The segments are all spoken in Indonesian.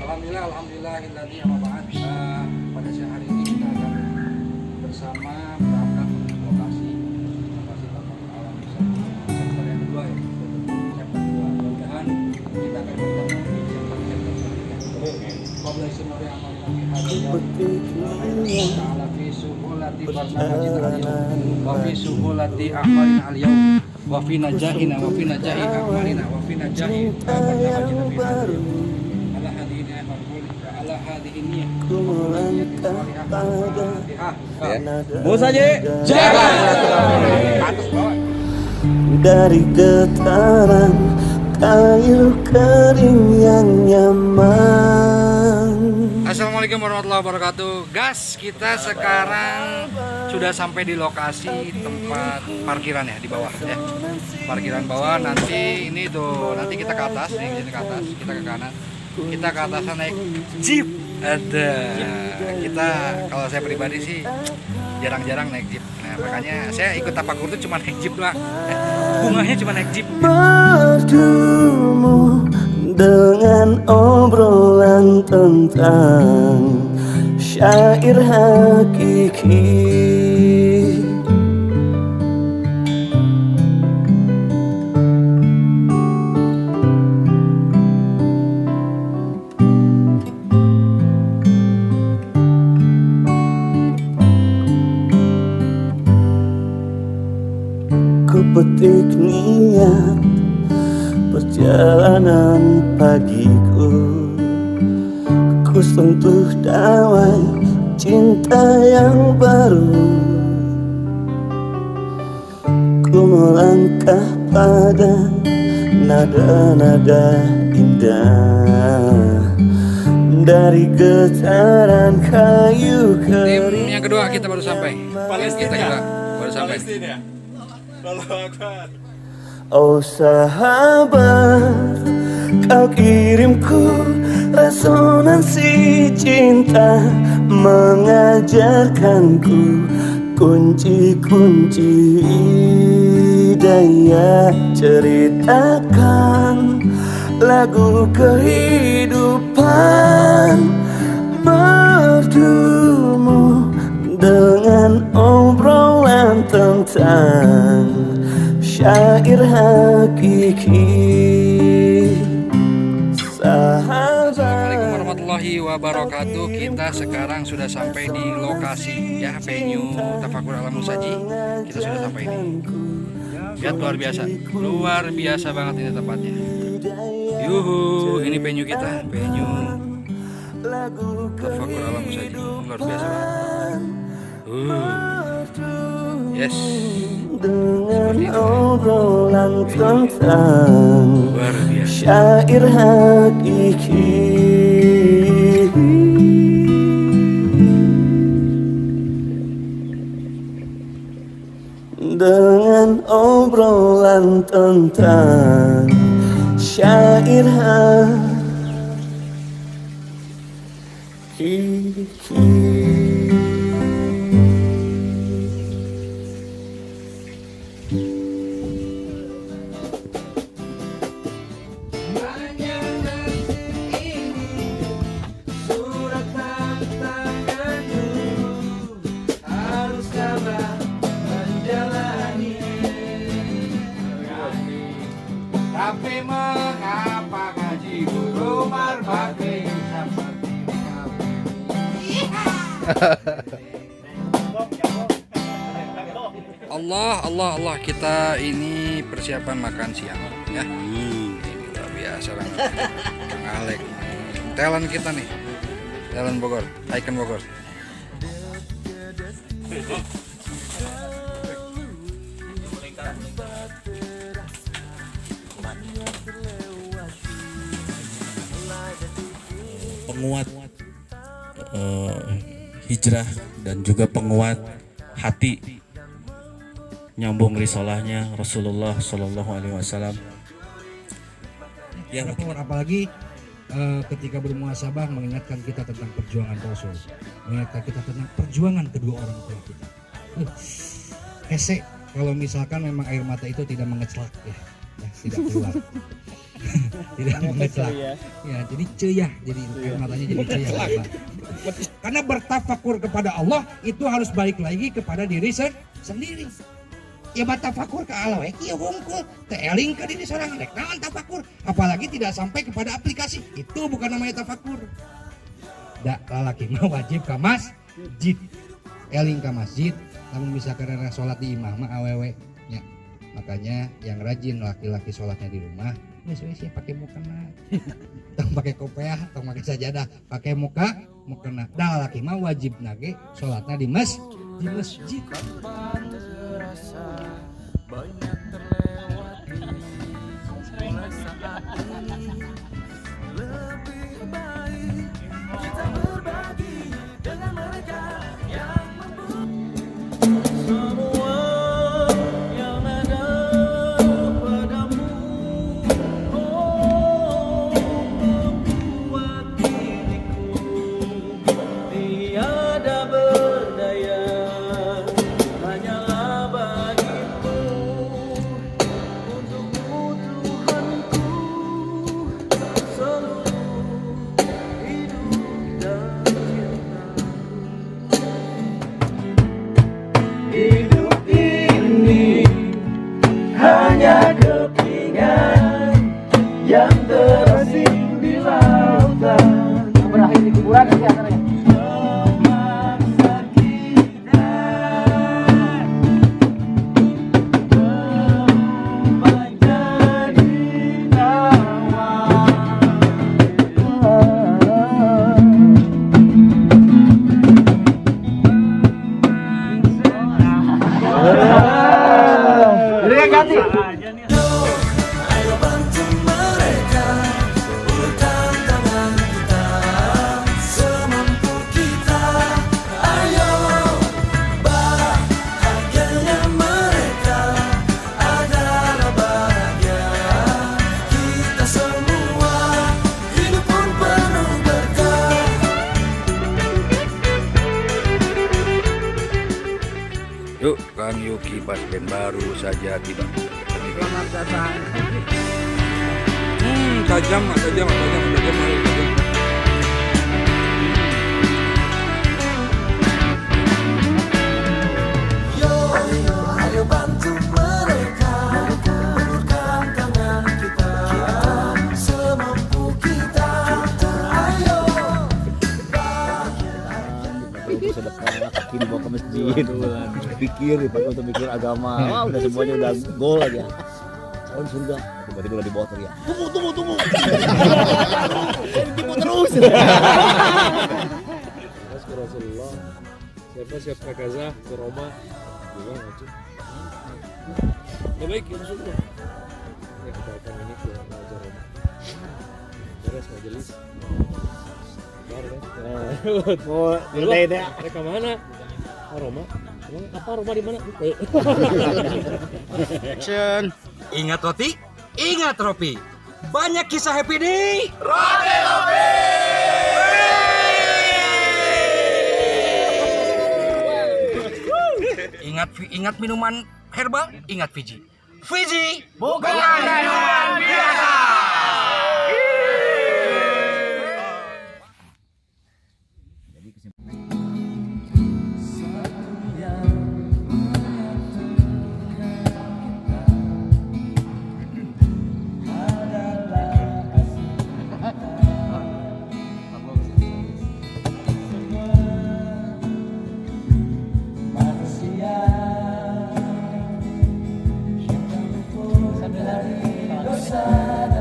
Alhamdulillahilladzi amma ba'd. Pada siang hari ini kita akan bersama berangkat menuju lokasi taman alam chapter yang kedua ya. Chapter 2. Mudah-mudahan kita akan bertemu di chapter selanjutnya. Qabla sunuri amal kami hadis ta'ala fi suhulati barnamajina al-yawm wa fi suhulati a'malina al-yawm wa fi najahina wa fi najahi a'malina wa fi najahi barnamajina fi hadis Bos aja. Dari getaran kayu kering yang nyaman. Assalamualaikum warahmatullahi wabarakatuh. Gas, kita sekarang sudah sampai di lokasi tempat parkiran ya, di bawah ya. Parkiran bawah, nanti ini tuh, nanti kita ke atas nih, ke atas, kita ke kanan. Kita ke atas naik jeep. Ada. Kita, kalau saya pribadi sih jarang-jarang naik jeep. Nah, makanya saya ikut tapakur tuh cuma naik jeep doang. Bunganya cuma naik jeep. Bertemu dengan obrolan tentang syair hakiki. Petik niat perjalanan pagiku, ku sentuh dawai cinta yang baru, ku melangkah pada nada-nada indah dari getaran kayu kering. Tim yang kedua kita baru sampai. Kita juga baru sampai. Oh sahabat, kau kirimku resonansi cinta, mengajarkanku kunci-kunci daya, ceritakan lagu kehidupan, bertemu dengan obrolan tentang syair hakiki. Assalamualaikum warahmatullahi wabarakatuh. Kita sekarang sudah sampai di lokasi ya, venue Tafakur Alam Musaji. Kita sudah sampai ini. Lihat, luar biasa banget ini tempatnya. Yuhu, ini venue kita, venue Tafakur Alam Musaji. Luar biasa banget. Yes. Dengan obrolan tentang syair hakiki, dengan obrolan tentang syair hakiki. Tapi mengapa gaji guru marbakri seperti kami? Allah, kita ini persiapan makan siang ya. Ini luar biasa banget. Kang Alek, talent kita nih, talent Bogor, icon Bogor. Penguat hijrah dan juga penguat hati, nyambung risalahnya Rasulullah Shallallahu Alaihi Wasallam. Ya, apalagi ketika bermuhasabah mengingatkan kita tentang perjuangan Rasul, mengingatkan kita tentang perjuangan kedua orang tua kita. Hese kalau misalkan memang air mata itu tidak mengecelak ya tidak keluar. Tidak mengecela. Ya, jadi ceyah, jadi air matanya jadi ceyah. Karena bertafakur kepada Allah itu harus balik lagi kepada diri sendiri. Ya bertafakur ke Allah, ya hungkul, teeling ke diri seorang, rek naon tafakur, apalagi tidak sampai kepada aplikasi, itu bukan namanya tafakur. Da lalaki mah wajib ke masjid, eling ke masjid, namun bisa karena sholat di imah mah awewe, ya. Makanya yang rajin laki-laki sholatnya di rumah, sih pakai mukena, tong pakai kopiah, tong pakai sajadah, pakai mukena. Da lalaki mah wajib nage sholatnya di masjid. Banyak terlewati mulai saat ini lebih baik kita berbagi dengan mereka yang semua yang ada padamu membuat diriku tiada berdaya hanyalah hidup ini hanya kepingan yang terasing di lautan berakhir di kuburan memaksa kita menjadi ayo bantu mereka, ulurkan tangan kita semampu kita. Ayo bahagianya mereka adalah bahagia kita semua, hidup pun penuh berkah. Yuk, Kang Yuki pas band baru saja tiba. Selamat datang. Tajam. Ayo bantu mereka, ulurkan tangan kita semampu kita. Ayo sedekah kaki dibawa ke masjid pikir untuk mikir agama udah semuanya udah gol aja surga tiba-tiba udah dibawa teriak tunggu tipu terus ke Rasulullah siap ke Gaza ke Roma juga ngacu baik ya Rasulullah ya kita akan ini ke Raja Roma beres majelis mau nilai deh mereka mana? Roma? Emang apa Roma di mana? action Ingat Roti, ingat Ropi. Banyak kisah happy di Ingat minuman herbal, ingat Fiji. Fiji bukan minuman biasa. dosa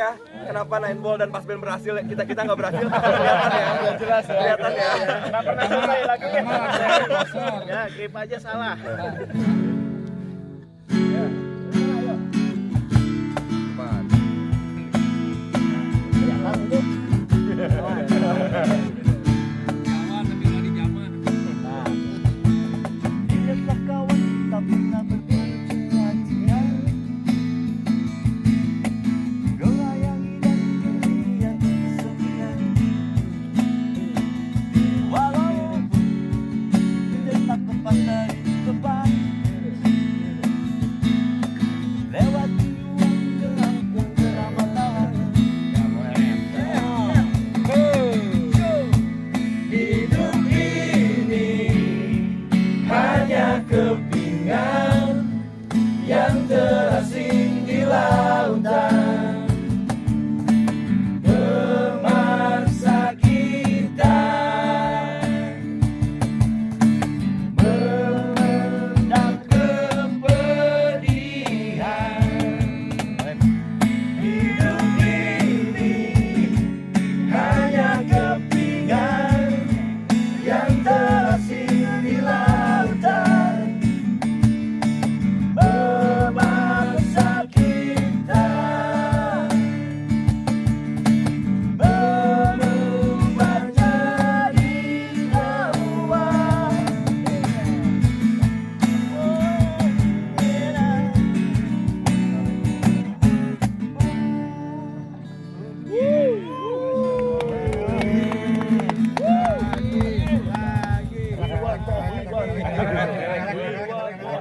ya kenapa Nineball dan Pasben berhasil, kita nggak berhasil. Kelihatan ya, jelas kelihatan ya. Nggak pernah selesai lagunya. Ya, grip aja salah.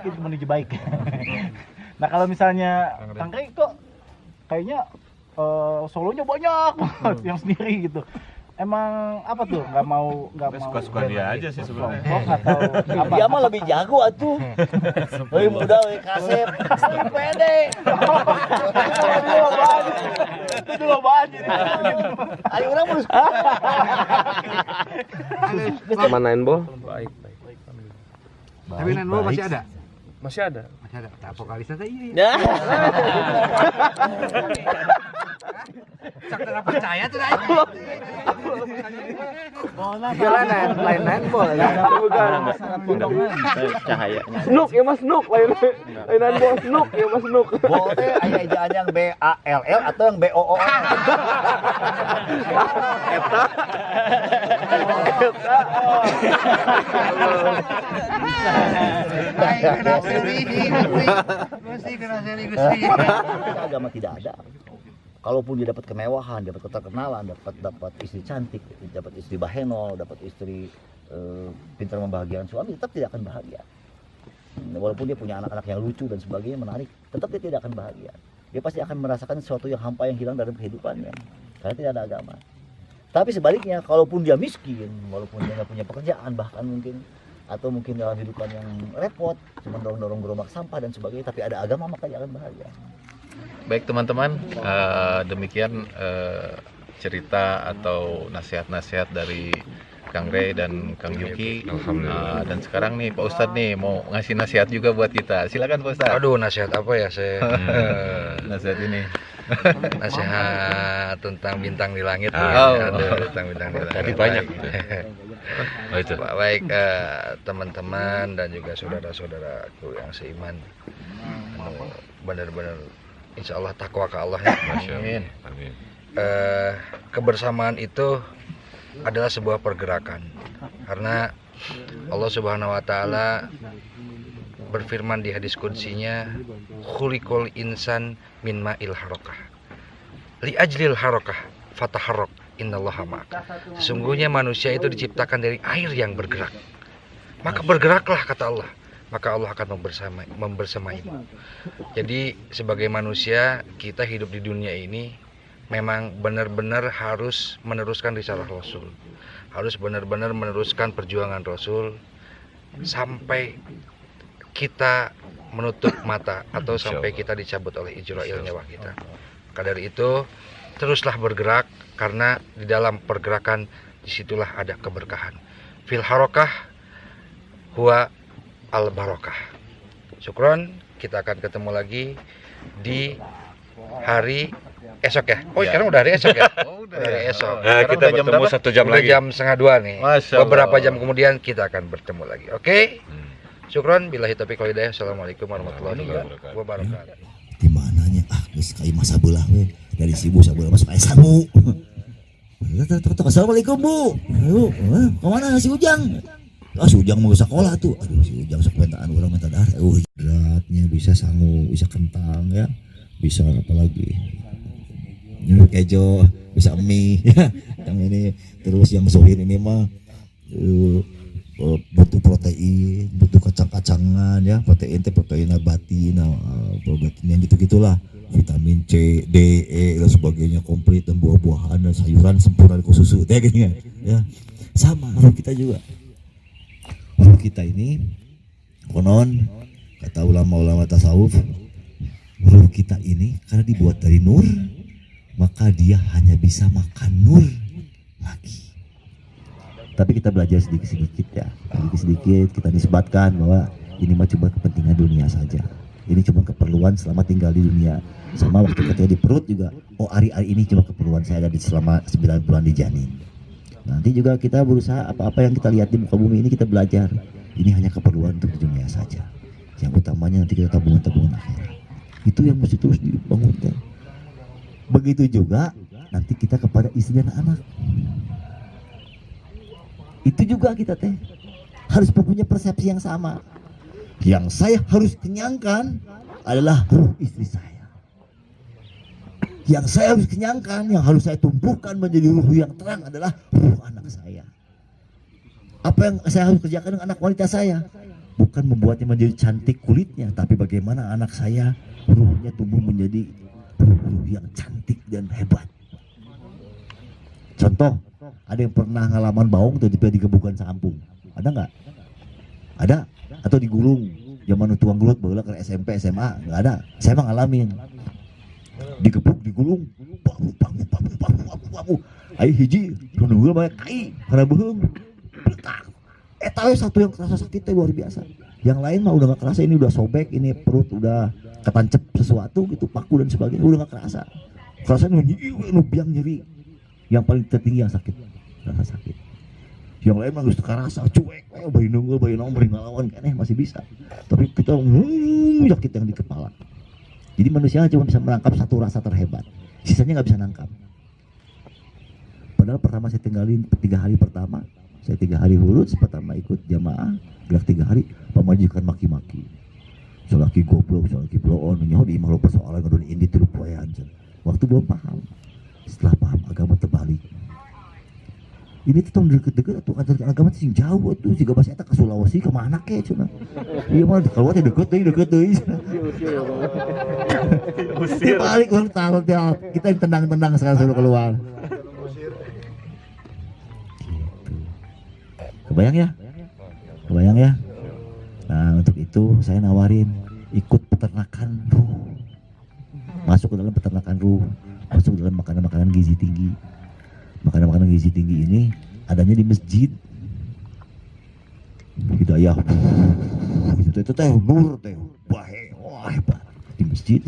Menuju baik. Nah kalau misalnya Kang Rey kok kayaknya solonya banyak banget yang sendiri gitu. Emang apa tuh? Nggak mau suka-suka dia aja sih sebenarnya. Atau apa? Dia mah lebih jago atuh. Lebih muda, lebih kasep, lebih pede. Itu dua banget. Ayo orang harus. Sama Nineball? Baik. Tapi Nineball masih ada? Masih ada. Masih ada. Nah, vokalisnya saya ini. Ya. Cak tidak percaya tuh dah. Jalan lain Nineball ya. Bukan. Cahayanya. Snook ya Mas Snook, lain Nineball Snook ya Mas Snook. Bol teh aya ejaan yang BALL atau yang BOOO. Eta. Agama tidak ada. Kalaupun dia dapat kemewahan, dapat keterkenalan, dapat istri cantik, dapat istri bahenol, dapat istri pintar membahagiakan suami, tetap tidak akan bahagia. Walaupun dia punya anak-anak yang lucu dan sebagainya menarik, tetap dia tidak akan bahagia. Dia pasti akan merasakan sesuatu yang hampa yang hilang dalam kehidupannya, karena tidak ada agama. Tapi sebaliknya, kalaupun dia miskin, walaupun dia nggak punya pekerjaan, bahkan mungkin atau mungkin dalam kehidupan yang repot, cuma dorong-dorong gerobak sampah dan sebagainya, tapi ada agama maka dia akan bahagia. Baik teman-teman, demikian cerita atau nasihat-nasihat dari Kang Rey dan Kang Yuki. Alhamdulillah. Dan sekarang nih Pak Ustadz nih mau ngasih nasihat juga buat kita. Silakan Pak Ustadz. Aduh, nasihat apa ya saya? Nasihat ini. Nasihat tentang bintang di langit. Tentang bintang di langit. Tadi banyak. Oh itu. Baik teman-teman dan juga saudara-saudaraku yang seiman. Benar-benar insya Allah takwa ke Allah ya. Amin. Kebersamaan itu adalah sebuah pergerakan karena Allah Subhanahu wa taala berfirman di hadis qudsinya, khuliqal insan min ma'il harakah li ajlil harakah fataharrak innallaha ma'aka. Sesungguhnya manusia itu diciptakan dari air yang bergerak, maka bergeraklah kata Allah, maka Allah akan membersamaimu. Jadi sebagai manusia kita hidup di dunia ini memang benar-benar harus meneruskan risalah Rasul, harus benar-benar meneruskan perjuangan Rasul sampai kita menutup mata atau sampai kita dicabut oleh Ijrail nyawa kita. Maka dari itu teruslah bergerak, karena di dalam pergerakan disitulah ada keberkahan. Fil harokah huwa al barokah. Syukron, kita akan ketemu lagi di hari esok ya. Oh, Ya. sekarang udah hari esok ya. Oh, Udah hari esok. Nah, Sekarang kita udah jam bertemu berapa? 1 jam Udah lagi. jam setengah 2 nih. Masya Beberapa Allah. jam kemudian kita akan bertemu lagi. Oke? Syukron, billahi taufiq wal hidayah. Assalamualaikum warahmatullahi wabarakatuh. Di mananya geus kai masa belah we dari si ibu sabelah masuk aya samu. Assalamualaikum Bu. Ayo, kemana si Ujang? Ah si Ujang mau ke sekolah tuh. Aduh si Ujang sok pentaan orang minta darah. Beratnya bisa sangu, bisa kentang ya. Bisa apa lagi? Nyurut kejo, bisa mie ya. Yang ini terus yang sohin ini mah butuh protein, butuh kacang-kacangan ya, protein nabati, protein yang gitu-gitulah, vitamin C, D, E dan sebagainya komplit, dan buah-buahan dan sayuran sempurna dengan susu, ya. Sama roh kita juga. Roh kita ini konon kata ulama-ulama tasawuf, roh kita ini karena dibuat dari nur, maka dia hanya bisa makan nur lagi. Tapi kita belajar sedikit-sedikit ya, sedikit-sedikit kita nisbatkan bahwa ini mah cuma kepentingan dunia saja. Ini cuma keperluan selama tinggal di dunia. Sama waktu ketika di perut juga, oh hari-hari ini cuma keperluan saya dari selama 9 bulan di janin. Nanti juga kita berusaha apa-apa yang kita lihat di muka bumi ini kita belajar. Ini hanya keperluan untuk di dunia saja. Yang utamanya nanti kita tabungan-tabungan akhirat. Itu yang mesti terus dibangunkan. Begitu juga nanti kita kepada istri dan anak. Itu juga kita harus mempunyai persepsi yang sama. Yang saya harus kenyangkan adalah ruh istri saya. Yang saya harus kenyangkan, yang harus saya tumbuhkan menjadi ruh yang terang adalah ruh anak saya. Apa yang saya harus kerjakan dengan anak wanita saya? Bukan membuatnya menjadi cantik kulitnya, tapi bagaimana anak saya ruhnya tumbuh menjadi ruh yang cantik dan hebat. Contoh, ada yang pernah ngalaman baung tiba-tiba digebukan sampung? Ada nggak? Ada? Atau digulung? Zaman tuang gelut baheula ke SMP, SMA, nggak ada. Saya mah ngalamin. Digebuk, digulung, babu. Ayo hiji, nunggu banyak kai, karena beheung, letak. Tahu satu yang kerasa sakitnya luar biasa. Yang lain mah udah nggak kerasa, ini udah sobek, ini perut udah ketancep sesuatu gitu, paku dan sebagainya, udah nggak kerasa. Kerasa biang nyeri. Yang paling tertinggi yang sakit, rasa sakit. Yang lain mah geus karasa cuek, bayi nunggu, bayi nomor ngelawan kan masih bisa. Tapi kita sakit yang di kepala. Jadi manusia cuma bisa menangkap satu rasa terhebat, sisanya nggak bisa nangkap. Padahal pertama saya tinggalin 3 hari pertama, saya 3 hari huruf, pertama ikut jamaah, gerak 3 hari, pemajikan maki-maki. Salaki goblok, salaki bloon, nyaho di imah lo persoalan ngadon indi tiru poean. Waktu belum paham. Setelah paham agama terbalik. Ini tuh tahun deket-deket atau ajaran agama sing jauh tuh, jika bahasa eta ke Sulawesi kemana ke cuna. Iya mah kalau teh deket deh. Balik orang tahu kita tendang-tendang sekarang suruh keluar. Kebayang ya? Nah untuk itu saya nawarin ikut peternakan ruh. Masuk ke dalam peternakan ruh. Masuk dalam makanan-makanan gizi tinggi. Makanan-makanan gizi tinggi ini adanya di masjid. Hidayah. Itu teh nur teh. Wah hebat di masjid.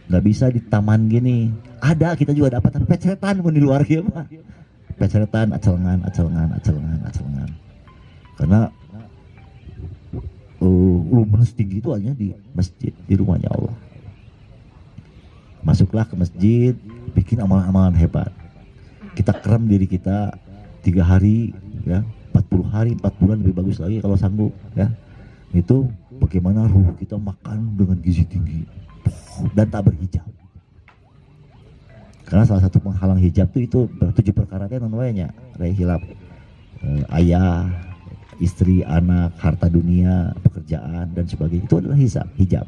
Nggak bisa di taman gini. Ada kita juga dapat tapi pecetan pun di luar gitu mah. Pecetan acelngan. Karena lumayan tinggi itu hanya di masjid, di rumahnya Allah. Masuklah ke masjid, bikin amalan-amalan hebat. Kita kerem diri kita 3 hari, ya 40 hari, 4 bulan lebih bagus lagi kalau sanggup, ya. Itu bagaimana ruh kita makan dengan gizi tinggi dan tak berhijab. Karena salah satu penghalang hijab itu 7 perkara yang namanya hilap, ayah, istri, anak, harta dunia, pekerjaan dan sebagainya. Itu adalah hijab.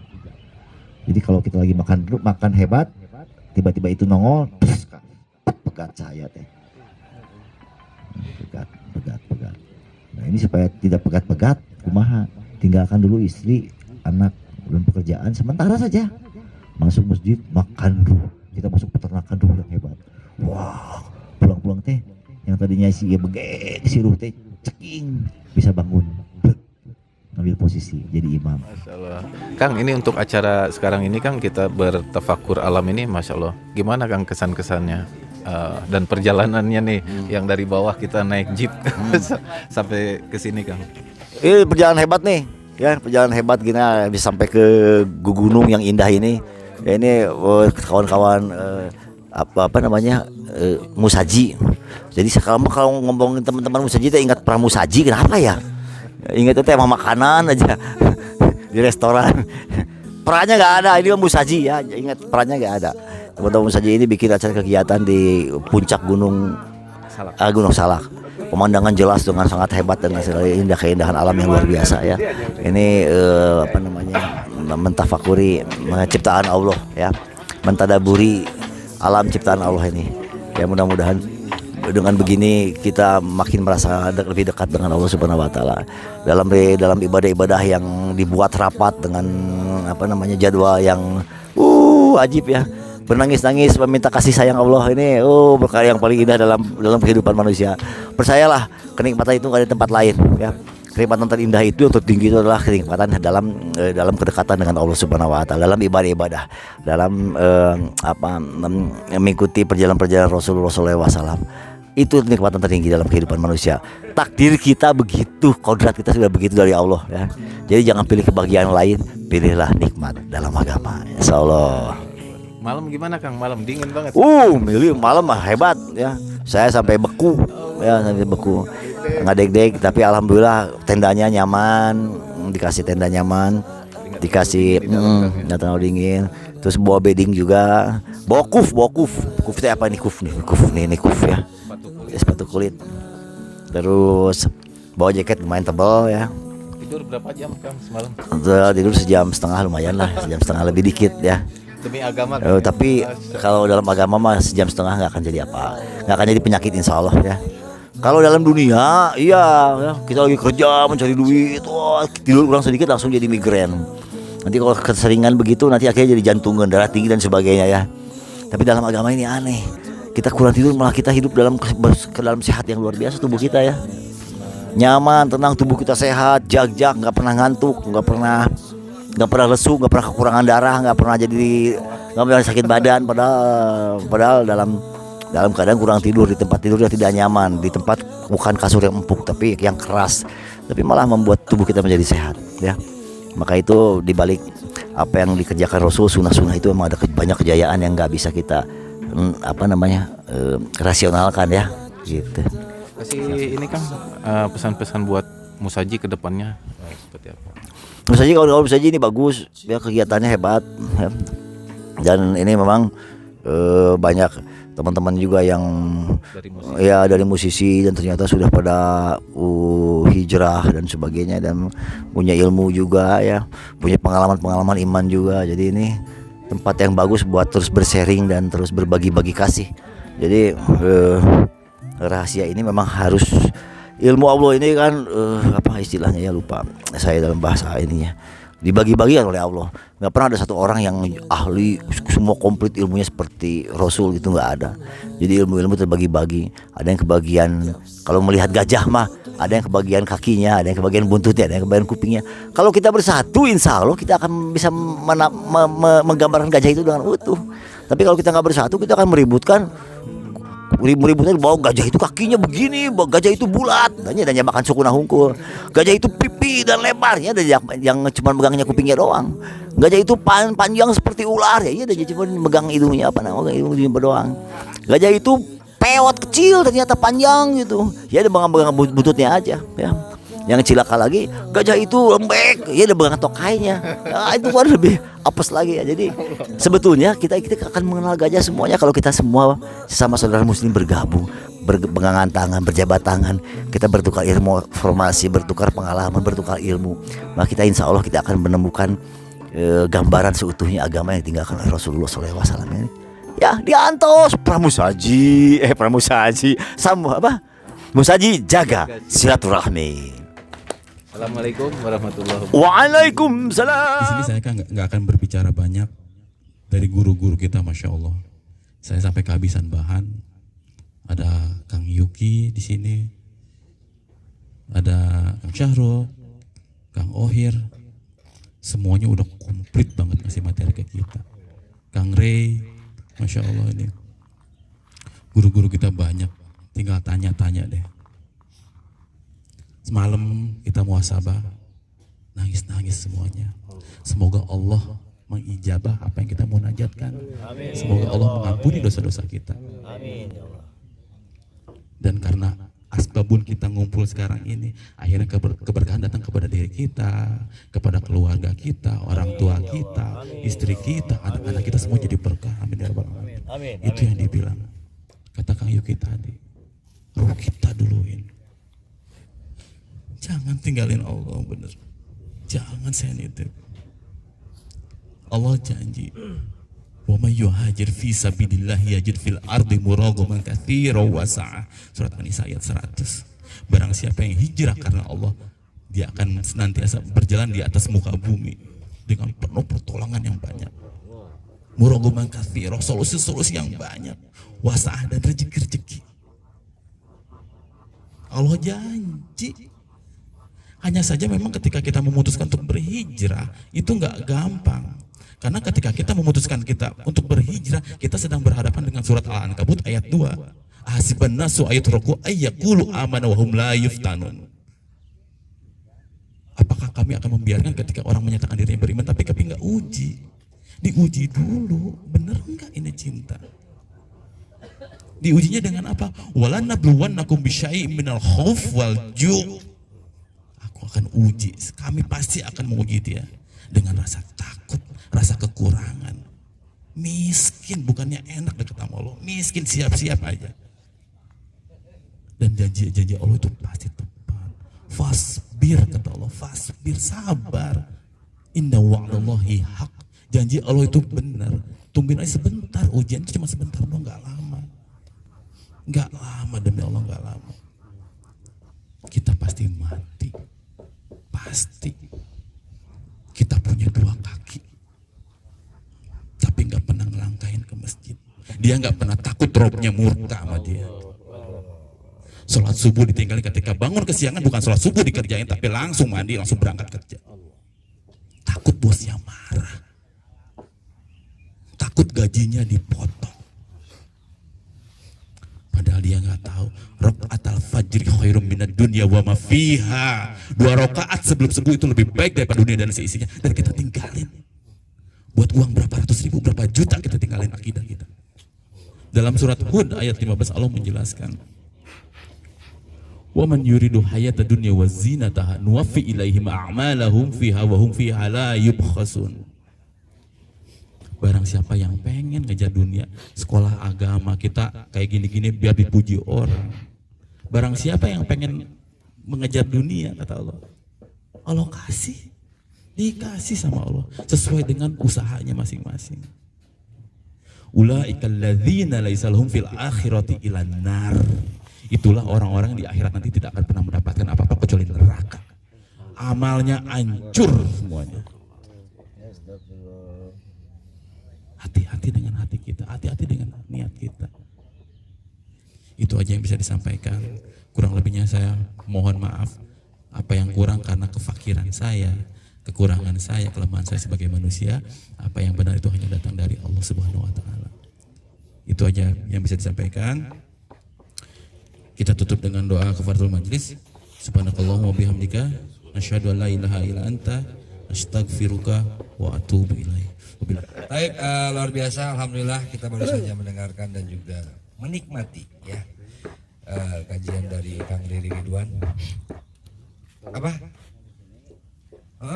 Jadi kalau kita lagi makan hebat, tiba-tiba itu nongol, pegat saya teh. Pegat. Nah ini supaya tidak pegat-pegat, kumaha? Tinggalkan dulu istri, anak, dan pekerjaan sementara saja. Masuk masjid, makan ruh. Kita masuk peternakan ruh yang hebat. Wah, pulang-pulang teh, yang tadinya si ruh teh ceking bisa bangun, ngambil posisi jadi imam. Masya Allah. Kang, ini untuk acara sekarang ini Kang, kita bertafakur alam ini, Masya Allah. Gimana Kang kesan-kesannya? Dan perjalanannya nih, yang dari bawah kita naik jeep sampai ke sini Kang. Ini perjalanan hebat nih, ya perjalanan hebat gini bisa sampai ke gunung yang indah ini. Ya, ini kawan-kawan apa namanya musaji. Jadi sekarang kalau ngomongin teman-teman musaji, kita ingat pramusaji, kenapa ya? Ingat itu tema makanan aja di restoran. Perannya nggak ada, ini musaji ya. Ingat perannya nggak ada. Teman-teman musaji ini bikin acara kegiatan di puncak Gunung Salak. Pemandangan jelas dengan sangat hebat dan indah, keindahan alam yang luar biasa ya. Ini apa namanya, mentafakuri ciptaan Allah ya, mentadaburi alam ciptaan Allah ini. Ya mudah-mudahan dengan begini kita makin merasa lebih dekat dengan Allah Subhanahu wa taala. Dalam ibadah-ibadah yang dibuat rapat dengan apa namanya, jadwal yang ajib ya. Bernangis-nangis meminta kasih sayang Allah ini perkara yang paling indah dalam kehidupan manusia. Percayalah, kenikmatan itu nggak ada tempat lain ya. Kenikmatan terindah itu, yang tertinggi itu adalah kenikmatan dalam kedekatan dengan Allah Subhanahu wa taala, dalam ibadah-ibadah, dalam mengikuti perjalanan Rasulullah SAW. Itu kenikmatan tertinggi dalam kehidupan manusia. Takdir kita begitu, kodrat kita sudah begitu dari Allah ya. Jadi jangan pilih kebahagiaan lain, pilihlah nikmat dalam agama. Insyaallah. Malam gimana Kang? Malam dingin banget. Milih malam mah hebat ya. Saya sampai beku ya, ngadeg-deg, tapi alhamdulillah tendanya nyaman, dikasih tenda nyaman, dikasih nggak terlalu dingin. Terus bawa bedding juga, bawa kuf itu apa nih, kuf ya, sepatu kulit. Terus bawa jaket lumayan tebal ya. Tidur berapa jam Kang semalam? Tidur sejam setengah, lumayan lah, sejam setengah lebih dikit ya. Demi agama. Tapi kalau dalam agama mah sejam setengah nggak akan jadi apa, nggak akan jadi penyakit insya Allah ya. Kalau dalam dunia, iya ya, kita lagi kerja mencari duit, tidur kurang sedikit langsung jadi migrain. Nanti kalau keseringan begitu nanti akhirnya jadi jantungan, darah tinggi dan sebagainya ya. Tapi dalam agama ini aneh, kita kurang tidur malah kita hidup dalam sehat yang luar biasa tubuh kita ya. Nyaman, tenang, tubuh kita sehat, jag, nggak pernah ngantuk, nggak pernah lesu, nggak pernah kekurangan darah, nggak pernah sakit badan. Padahal dalam keadaan kurang tidur, di tempat tidur yang tidak nyaman, di tempat bukan kasur yang empuk tapi yang keras, tapi malah membuat tubuh kita menjadi sehat ya. Maka itu dibalik apa yang dikerjakan Rasul, sunnah-sunnah itu memang ada banyak kejayaan yang nggak bisa kita rasionalkan ya gitu. Kasih ini Kang, pesan-pesan buat musaji ke depannya seperti apa? Musaji, kalau musaji ini bagus ya, kegiatannya hebat ya. Dan ini memang banyak teman-teman juga yang dari musisi dan ternyata sudah pada hijrah dan sebagainya, dan punya ilmu juga ya, punya pengalaman iman juga. Jadi ini tempat yang bagus buat terus bersharing dan terus berbagi-bagi kasih. Jadi rahasia ini memang harus, ilmu Allah ini kan apa istilahnya ya, lupa saya dalam bahasa ininya, dibagi-bagikan oleh Allah. Nggak pernah ada satu orang yang ahli semua komplit ilmunya seperti Rasul, gitu nggak ada. Jadi ilmu terbagi-bagi. Ada yang kebagian, kalau melihat gajah mah ada yang kebagian kakinya, ada yang kebagian buntutnya, ada yang kebagian kupingnya. Kalau kita bersatu, insya Allah kita akan bisa menggambarkan gajah itu dengan utuh. Tapi kalau kita nggak bersatu, kita akan meributkan bahwa gajah itu kakinya begini, bahwa gajah itu bulat, dan makan sukuna hungkul. Gajah itu pipi dan lebarnya, dan yang cuma megangnya kupingnya doang. Gajah itu panjang seperti ular ya, dan cuma megang hidungnya hidungnya doang. Gajah itu pewot kecil ternyata panjang gitu, ya dia megang buntutnya aja ya. Yang cilaka lagi, gajah itu lembek, ya dia megang tokainya. Itu baru lebih apes lagi ya. Jadi sebetulnya kita akan mengenal gajah semuanya kalau kita semua sesama saudara muslim bergabung, berpegangan tangan, berjabat tangan, kita bertukar informasi, bertukar pengalaman, bertukar ilmu. Maka kita insya Allah kita akan menemukan gambaran seutuhnya agama yang ditinggalkan oleh Rasulullah SAW ini. Ya, diantos pramusaji, musaji jaga silaturahmi. Assalamualaikum warahmatullahi wabarakatuh. Waalaikumsalam. Di sini saya kan nggak akan berbicara banyak dari guru-guru kita, masya Allah. Saya sampai kehabisan bahan. Ada Kang Yuki di sini, ada Kang Syahrul, Kang Ohir, semuanya udah komplit banget ngasih materi ke kita. Kang Ray, Masya Allah ini. Guru-guru kita banyak, tinggal tanya-tanya deh. Semalam kita muhasabah, nangis-nangis semuanya. Semoga Allah mengijabah apa yang kita munajatkan. Semoga Allah mengampuni dosa-dosa kita. Amin ya Allah. Dan karena asbabun kita ngumpul sekarang ini, akhirnya keberkahan datang kepada diri kita, kepada keluarga kita, orang tua kita, istri kita, anak-anak kita, semua jadi berkah. Amin ya rabbal alamin. Itu yang dibilang kata Kang Yuki tadi, ruh kita duluin, jangan tinggalin Allah. Bener, jangan sensitif. Allah janji, wa may yuhajir fi sabilillah yajid fil ardi muragaman katsiran wa sa'ah. Surat An-Nisa ayat 100. Barang siapa yang hijrah karena Allah, dia akan senantiasa berjalan di atas muka bumi dengan penuh pertolongan yang banyak. Muragaman katsiran, solusi-solusi yang banyak, wa sa'ah, dan rezeki-rezeki. Allah janji. Hanya saja memang ketika kita memutuskan untuk berhijrah itu nggak gampang. Karena ketika kita memutuskan kita untuk berhijrah, kita sedang berhadapan dengan surat Al-Ankabut ayat 2. Hasiban nasu ayatraku ayyaqulu amana wa hum la yuftanun. Apakah kami akan membiarkan ketika orang menyatakan dirinya beriman tapi kami nggak uji? Diuji dulu, bener nggak ini cinta? Diujinya dengan apa? Wala nabluwannakum bisyai'in minal khauf wal ju'. Aku akan uji, kami pasti akan menguji dia dengan rasa takut, rasa kekurangan, miskin, bukannya enak dekat sama Allah, miskin, siap-siap aja. Dan janji-janji Allah itu pasti tepat. Fasbir, kata Allah, fasbir, sabar. Inna wa'dallahi haq. Janji Allah itu benar. Tungguin aja sebentar, ujian itu cuma sebentar doang, nggak lama. Nggak lama, demi Allah nggak lama. Kita pasti mati, pasti. Kita punya dua kaki, tapi nggak pernah ngelangkahin ke masjid. Dia nggak pernah takut robnya murka sama dia. Sholat subuh ditinggalin, ketika bangun kesiangan bukan sholat subuh dikerjain, tapi langsung mandi, langsung berangkat kerja. Takut bosnya marah, takut gajinya dipotong. Padahal dia nggak tahu rakaatul fajri khairum minad dunya wa ma fiha. 2 rakaat sebelum subuh itu lebih baik daripada dunia dan seisinya. Dan kita tinggalin. Buat uang berapa ratus ribu, berapa juta kita tinggalin akidah kita. Dalam surat Hud ayat 15 Allah menjelaskan, wa man yuridu hayata dunya wa zinataha nuwaffi ilaihim a'malahum fiha wa hum fiha la yubkhasun. Barang siapa yang pengen ngejar dunia, sekolah agama kita kayak gini-gini biar dipuji orang. Barang siapa yang pengen mengejar dunia, kata Allah, Allah kasih, dikasih sama Allah sesuai dengan usahanya masing-masing. Ulaikal ladzina laisa lahum fil akhirati ilan nar. Itulah orang-orang yang di akhirat nanti tidak akan pernah mendapatkan apa-apa kecuali neraka. Amalnya hancur semuanya. Hati-hati dengan hati kita, hati-hati dengan niat kita. Itu aja yang bisa disampaikan. Kurang lebihnya saya mohon maaf. Apa yang kurang karena kefakiran saya, kekurangan saya, kelemahan saya sebagai manusia. Apa yang benar itu hanya datang dari Allah Subhanahu wa Ta'ala. Itu aja yang bisa disampaikan. Kita tutup dengan doa kafaratul majlis. Subhanakallahumma bihamdika asyhadu an la ilaha illa anta astaghfiruka wa atubu ilaik. Baik, luar biasa, alhamdulillah kita baru saja mendengarkan dan juga menikmati ya kajian dari Kang Riri Ridwan. Apa?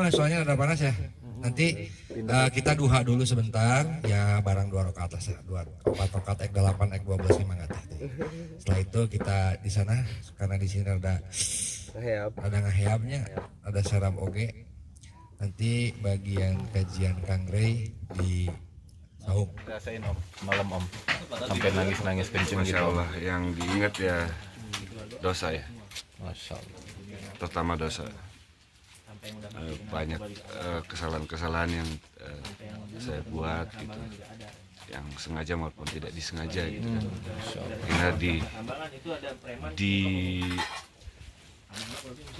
Soalnya ada panas ya. Nanti kita duha dulu sebentar ya, barang 2 rakaat lah, 4 rakaat ek 8 ek 12 memang ngateh. Setelah itu kita di sana karena di sini ada ngaheabnya, ada sarab oge. Nanti bagian kajian Kang Ray di Saum. Rasain Om, malam Om, sampai nangis-nangis kenceng gitu. Masya Allah, yang diingat ya dosa ya. Masya Allah. Terutama dosa. Banyak kesalahan-kesalahan yang saya buat gitu, yang sengaja maupun tidak disengaja gitu. Karena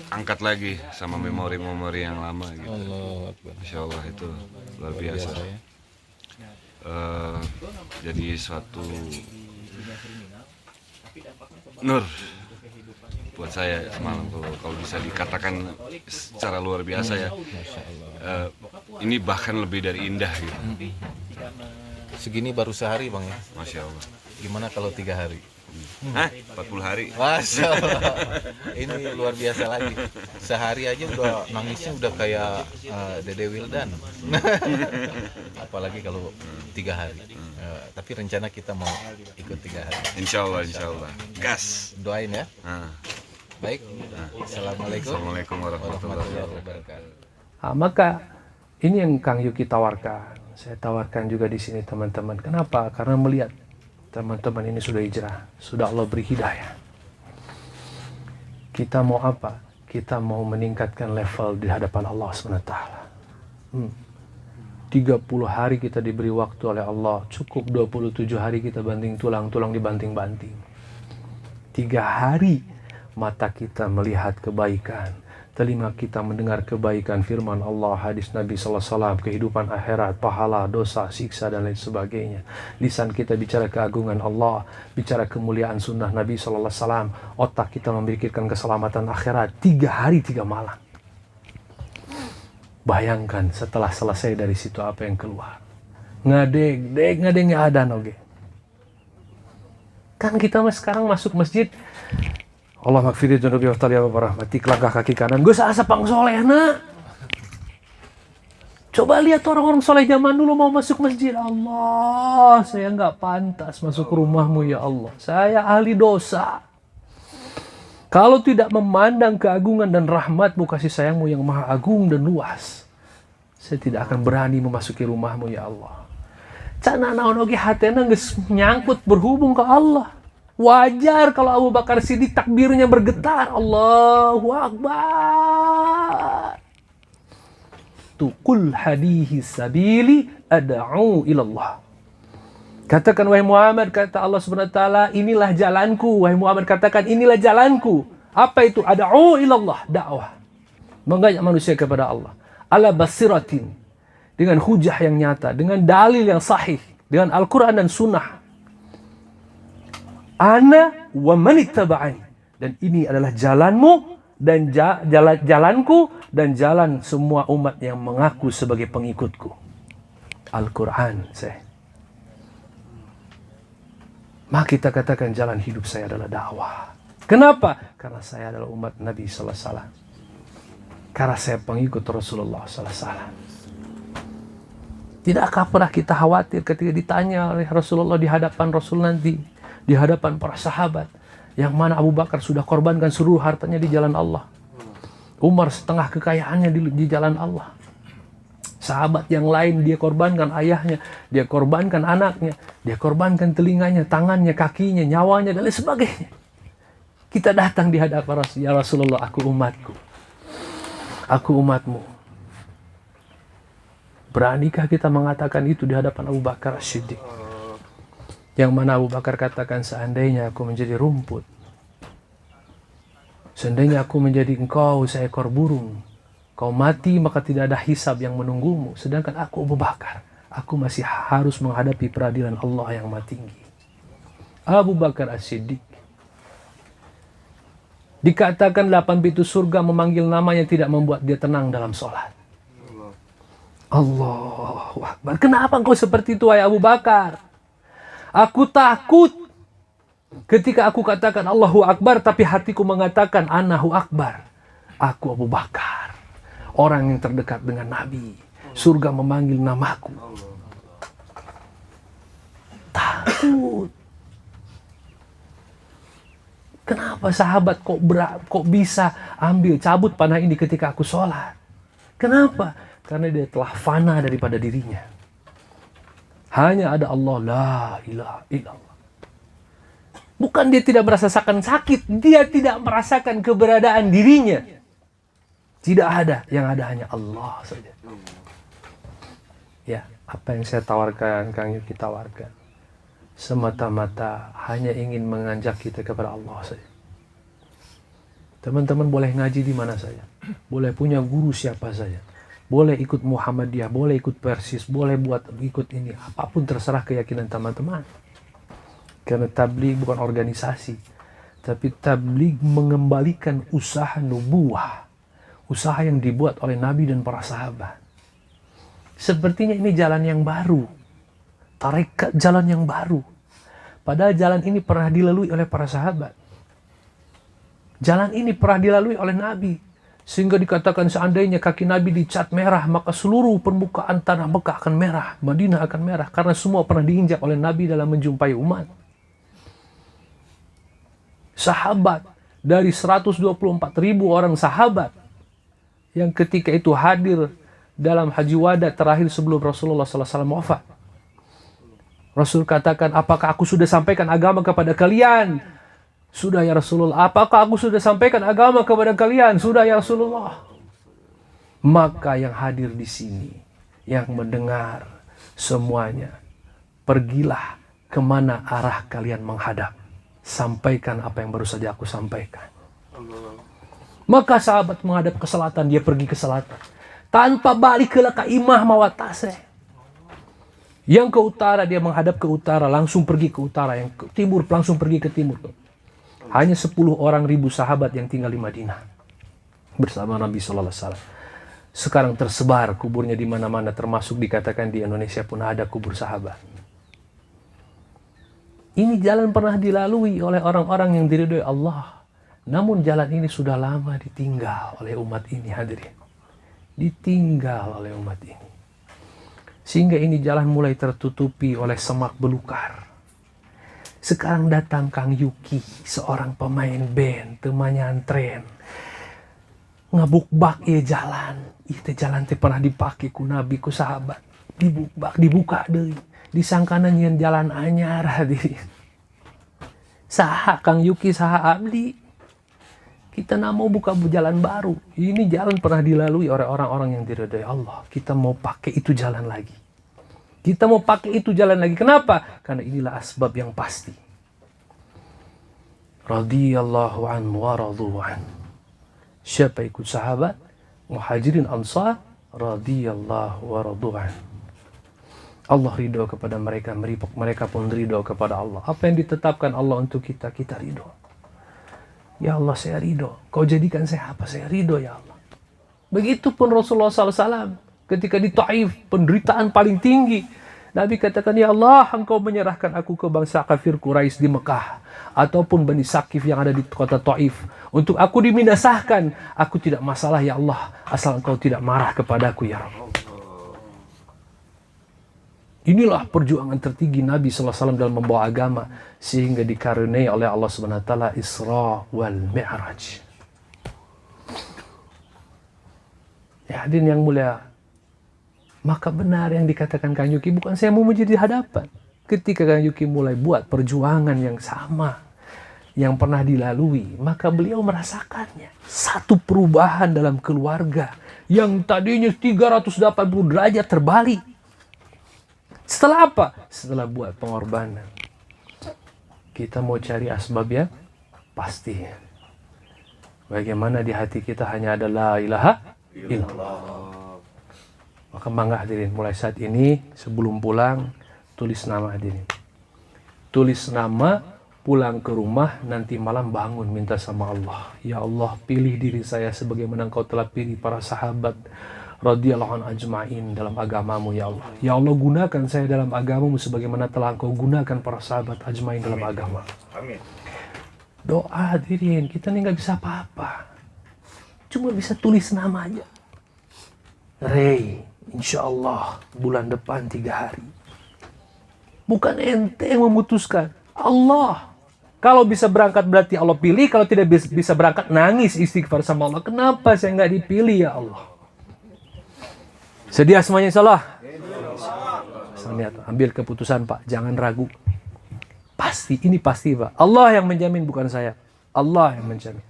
angkat lagi sama memori-memori yang lama gitu. Allah Akbar. Insya Allah itu luar biasa. ya. Jadi suatu nur buat saya semalam, kalau bisa dikatakan secara luar biasa ya. Ini bahkan lebih dari indah gitu. Segini baru sehari Bang ya. Masya Allah. Gimana kalau 3 hari? Hah? 40 hari. Masya Allah. Ini luar biasa lagi. Sehari aja udah nangisnya udah kayak Dede Wildan. Apalagi kalau 3 hari. Tapi rencana kita mau ikut 3 hari. Insya Allah, insya Allah. Gas. Doain ya. Baik. Assalamualaikum. Assalamualaikum warahmatullahi wabarakatuh. Maka ini yang Kang Yuki tawarkan. Saya tawarkan juga di sini teman-teman. Kenapa? Karena melihat teman-teman ini sudah hijrah, sudah Allah beri hidayah. Kita mau apa? Kita mau meningkatkan level di hadapan Allah SWT. 30 hari kita diberi waktu oleh Allah, cukup 27 hari kita banting tulang dibanting-banting. 3 hari mata kita melihat kebaikan, telinga kita mendengar kebaikan, firman Allah, hadis Nabi SAW, kehidupan akhirat, pahala, dosa, siksa, dan lain sebagainya. Lisan kita bicara keagungan Allah, bicara kemuliaan sunnah Nabi SAW. Otak kita memikirkan keselamatan akhirat. 3 hari 3 malam. Bayangkan setelah selesai dari situ apa yang keluar. Ngadeng ada noge. Kan kita sekarang masuk masjid, Allah makfiri junubi wa ta'ala wa rahmatik, langkah kaki kanan, gue asa pang soleh nak. Coba lihat orang-orang soleh zaman dulu mau masuk masjid. Allah, saya nggak pantas masuk rumahmu ya Allah. Saya ahli dosa. Kalau tidak memandang keagungan dan rahmatmu, kasih sayangmu yang maha agung dan luas, saya tidak akan berani memasuki rumahmu ya Allah. Cana naon oge hatena geus nyangkut berhubung ke Allah. Wajar kalau Abu Bakar Siddiq takbirnya bergetar. Allahu Akbar. Tuqul hadihi sabili ad'u ilallah. Katakan wahai Muhammad, kata Allah Subhanahu wa taala, inilah jalanku. Wahai Muhammad, katakan inilah jalanku. Apa itu? Ad'u ilallah, dakwah. Mengajak manusia kepada Allah. Ala basiratin. Dengan hujah yang nyata, dengan dalil yang sahih, dengan Al-Qur'an dan sunnah. Ana wa manittaba'ani, dan ini adalah jalanmu dan jalanku dan jalan semua umat yang mengaku sebagai pengikutku. Al-Quran saya. Maka kita katakan jalan hidup saya adalah dakwah. Kenapa? Karena saya adalah umat Nabi sallallahu alaihi wasallam. Karena saya pengikut Rasulullah sallallahu alaihi wasallam. Tidakkah pernah kita khawatir ketika ditanya oleh Rasulullah di hadapan Rasul nanti, di hadapan para sahabat, yang mana Abu Bakar sudah korbankan seluruh hartanya di jalan Allah, Umar setengah kekayaannya di jalan Allah, sahabat yang lain dia korbankan ayahnya, dia korbankan anaknya, dia korbankan telinganya, tangannya, kakinya, nyawanya, dan lain sebagainya. Kita datang di hadapan Rasul, ya Rasulullah, aku umatku, aku umatmu. Beranikah kita mengatakan itu di hadapan Abu Bakar As-Siddiq? Yang mana Abu Bakar katakan, seandainya aku menjadi rumput, seandainya aku menjadi engkau seekor burung, kau mati maka tidak ada hisab yang menunggumu. Sedangkan aku Abu Bakar, aku masih harus menghadapi peradilan Allah yang maha tinggi. Abu Bakar As-Siddiq. Dikatakan 8 pintu surga memanggil namanya tidak membuat dia tenang dalam sholat. Allahu Akbar. Kenapa engkau seperti itu, wahai Abu Bakar? Aku takut ketika aku katakan Allahu Akbar, tapi hatiku mengatakan Anahu Akbar. Aku Abu Bakar, orang yang terdekat dengan Nabi. Surga memanggil namaku. Takut. Kenapa sahabat kok bisa cabut panah ini ketika aku sholat? Kenapa? Karena dia telah fana daripada dirinya. Hanya ada Allah, la ilaha illallah. Bukan dia tidak merasakan sakit, dia tidak merasakan keberadaan dirinya. Tidak ada, yang ada hanya Allah saja. Ya, apa yang saya tawarkan, Kang Yuki tawarkan, semata-mata hanya ingin mengajak kita kepada Allah saja. Teman-teman boleh ngaji di mana saja, boleh punya guru siapa saja, boleh ikut Muhammadiyah, boleh ikut Persis, boleh ikut ini, apapun terserah keyakinan teman-teman. Karena tabligh bukan organisasi, tapi tabligh mengembalikan usaha nubuwah, usaha yang dibuat oleh Nabi dan para sahabat. Sepertinya ini jalan yang baru, tarekat jalan yang baru. Padahal jalan ini pernah dilalui oleh para sahabat. Jalan ini pernah dilalui oleh Nabi. Sehingga dikatakan seandainya kaki Nabi dicat merah, maka seluruh permukaan tanah Mekah akan merah, Madinah akan merah. Karena semua pernah diinjak oleh Nabi dalam menjumpai umat. Sahabat, dari 124.000 orang sahabat, yang ketika itu hadir dalam haji wada terakhir sebelum Rasulullah SAW wafat. Rasul katakan, apakah aku sudah sampaikan agama kepada kalian? Sudah ya Rasulullah. Apakah aku sudah sampaikan agama kepada kalian? Sudah ya Rasulullah. Maka yang hadir di sini, yang mendengar semuanya, pergilah kemana arah kalian menghadap. Sampaikan apa yang baru saja aku sampaikan. Maka sahabat menghadap ke selatan, dia pergi ke selatan. Tanpa balik ke Kaimah Mawatase. Yang ke utara, dia menghadap ke utara, langsung pergi ke utara. Yang ke timur, langsung pergi ke timur. Hanya 10 orang ribu sahabat yang tinggal di Madinah bersama Nabi Sallallahu Alaihi Wasallam. Sekarang tersebar kuburnya di mana-mana, termasuk dikatakan di Indonesia pun ada kubur sahabat. Ini jalan pernah dilalui oleh orang-orang yang diridhoi Allah. Namun jalan ini sudah lama ditinggal oleh umat ini, hadirin. Ditinggal oleh umat ini. Sehingga ini jalan mulai tertutupi oleh semak belukar. Sekarang datang Kang Yuki, seorang pemain band, temannya antren. Ngabukbak ya jalan. Itu jalan teh pernah dipakai ku Nabi, ku sahabat. Dibukbak, dibuka deh. Disangkana nyen jalan anyar hadirin. Saha Kang Yuki, saha abdi. Kita nak mau buka jalan baru. Ini jalan pernah dilalui oleh orang-orang yang diridhai Allah. Kita mau pakai itu jalan lagi. Kita mau pakai itu jalan lagi. Kenapa? Karena inilah asbab yang pasti. Radiyallahu anhu wa radu'an. Siapa ikut sahabat, muhajirin ansar, radiyallahu wa radu'an. Allah ridho kepada mereka, mereka pun ridho kepada Allah. Apa yang ditetapkan Allah untuk kita, kita ridho. Ya Allah, saya ridho. Kau jadikan saya apa? Saya ridho ya Allah. Begitupun Rasulullah SAW. Ketika di Taif, penderitaan paling tinggi. Nabi katakan, ya Allah, engkau menyerahkan aku ke bangsa kafir Quraisy di Mekah. Ataupun Bani Saqif yang ada di kota Taif. Untuk aku diminasahkan. Aku tidak masalah ya Allah. Asal engkau tidak marah kepadaku ya Allah. Inilah perjuangan tertinggi Nabi SAW dalam membawa agama. Sehingga dikaruniai oleh Allah SWT Isra wal Mi'raj. Ya hadirin yang mulia. Maka benar yang dikatakan Kang Yuki, bukan saya mau menjadi hadapan. Ketika Kang Yuki mulai buat perjuangan yang sama, yang pernah dilalui, maka beliau merasakannya. Satu perubahan dalam keluarga, yang tadinya 380 derajat terbalik. Setelah apa? Setelah buat pengorbanan. Kita mau cari asbab ya? Pasti. Bagaimana di hati kita hanya ada la ilaha illallah. Maka bangga hadirin, mulai saat ini sebelum pulang tulis nama hadirin. Tulis nama, pulang ke rumah, nanti malam bangun minta sama Allah. Ya Allah, pilih diri saya sebagaimana Engkau telah pilih para sahabat radhiyallahu anhum ajma'in dalam agamamu ya Allah. Ya Allah, gunakan saya dalam agamamu sebagaimana telah Engkau gunakan para sahabat ajma'in dalam agama. Amin. Doa hadirin, kita ini nggak bisa apa-apa. Cuma bisa tulis nama aja. Ray, insya Allah bulan depan 3 hari. Bukan ente yang memutuskan, Allah. Kalau bisa berangkat berarti Allah pilih. Kalau tidak bisa berangkat, nangis istighfar sama Allah. Kenapa saya nggak dipilih ya Allah? Sedia semuanya insya Allah. Ambil keputusan Pak, jangan ragu. Pasti, ini pasti Pak. Allah yang menjamin, bukan saya. Allah yang menjamin.